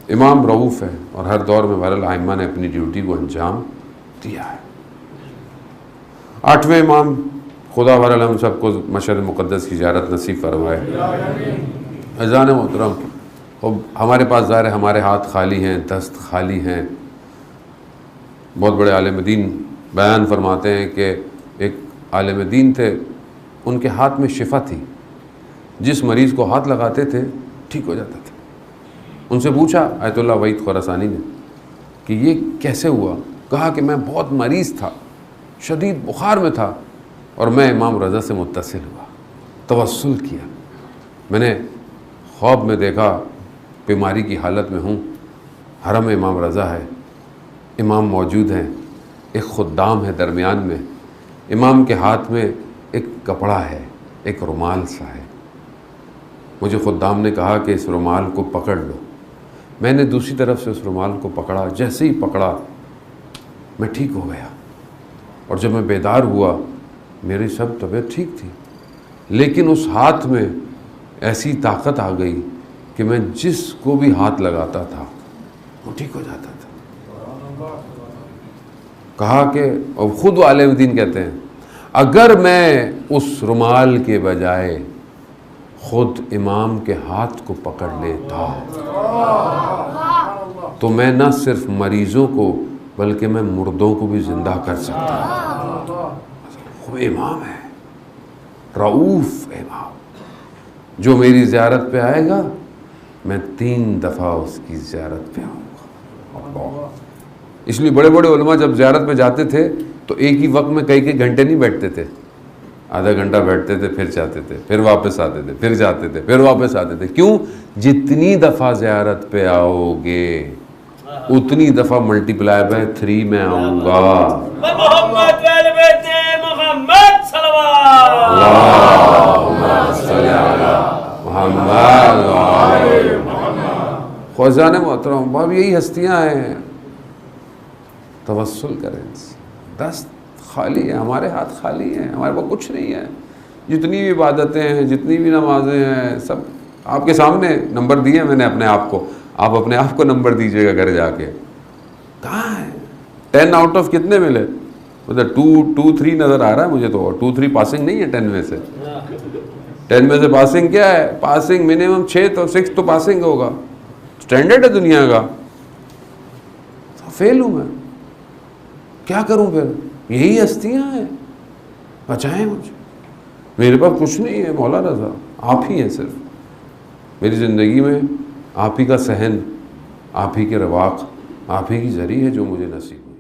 इमाम रऊफ़ है और हर दौर में बहरहाल आइम्मा ने अपनी ड्यूटी को अंजाम दिया है। 8वें इमाम, खुदा बहरहाल हम सबको मशहद मुक़द्दस की ज़ियारत नसीब फरमाए। अज़ान मोहतरम, अब हमारे पास ज़ाहिर है हमारे हाथ खाली हैं, दस्त खाली हैं। बहुत बड़े आलिम दीन बयान फरमाते हैं कि एक आलिम दीन थे, उनके हाथ में शिफा थी, जिस मरीज़ को हाथ लगाते थे ठीक हो जाता था। उनसे पूछा आयतुल्लाह वहीद खुरासानी ने कि ये कैसे हुआ? कहा कि मैं बहुत मरीज़ था, शदीद बुखार में था और मैं इमाम रज़ा से मुत्तसिल हुआ, तवस्सुल किया। मैंने ख्वाब में देखा बीमारी की हालत में हूँ, हरम इमाम रज़ा है, इमाम मौजूद हैं, एक खुद्दाम है दरमियान में, इमाम के हाथ में एक कपड़ा है, एक रुमाल सा है। मुझे खुद्दाम ने कहा कि इस रुमाल को पकड़ लो। मैंने दूसरी तरफ से उस रुमाल को पकड़ा, जैसे ही पकड़ा मैं ठीक हो गया और जब मैं बेदार हुआ मेरी सब तबीयत ठीक थी, लेकिन उस हाथ में ऐसी ताकत आ गई कि मैं जिसको भी हाथ लगाता था वो ठीक हो जाता था। कहा कि, और ख़ुद आलिम दीन कहते हैं, अगर मैं उस रुमाल के बजाय ख़ुद इमाम के हाथ को पकड़ लेता तो मैं न सिर्फ मरीज़ों को बल्कि मैं मुर्दों को भी ज़िंदा कर सकता। वो इमाम है, रऊफ़ इमाम, जो मेरी ज़ियारत पे आएगा मैं 3 दफ़ा उसकी ज़ियारत पे आऊँगा। इसलिए बड़े बड़े उलमा जब ज़ियारत पे जाते थे तो एक ही वक्त में कई घंटे नहीं बैठते थे, आधा घंटा बैठते थे, फिर जाते थे, फिर वापस आते थे, फिर जाते थे, फिर वापस आते थे। क्यों? जितनी दफ़ा ज़ियारत पे आओगे उतनी दफ़ा मल्टीप्लाई बाय 3 में आऊँगा। ख़ुज़ाने मोहतरम, अब यही हस्तियाँ हैं, तवस्सुल करें। दस्त खाली है, हमारे हाथ खाली हैं, हमारे पास कुछ नहीं है। जितनी भी इबादतें हैं, जितनी भी नमाज़ें हैं, सब आपके सामने नंबर दिए मैंने अपने आप को, आप अपने आप को नंबर दीजिएगा घर जाके। कहाँ है? 10 आउट ऑफ कितने मिले? मतलब 2, 3 नज़र आ रहा है मुझे तो, 2, 3 पासिंग नहीं है 10 में से। 10 में से पासिंग क्या है? पासिंग मिनिमम 6 तो 6 तो पासिंग होगा, स्टैंडर्ड है दुनिया का। तो फेल हूँ मैं, क्या करूँ फिर? यही हस्तियाँ हैं, बचाएं मुझे। मेरे पास कुछ नहीं है मौला रज़ा, आप ही हैं सिर्फ मेरी ज़िंदगी में। आप ही का सहन, आप ही के रवाक़, आप ही की ज़री है जो मुझे नसीब।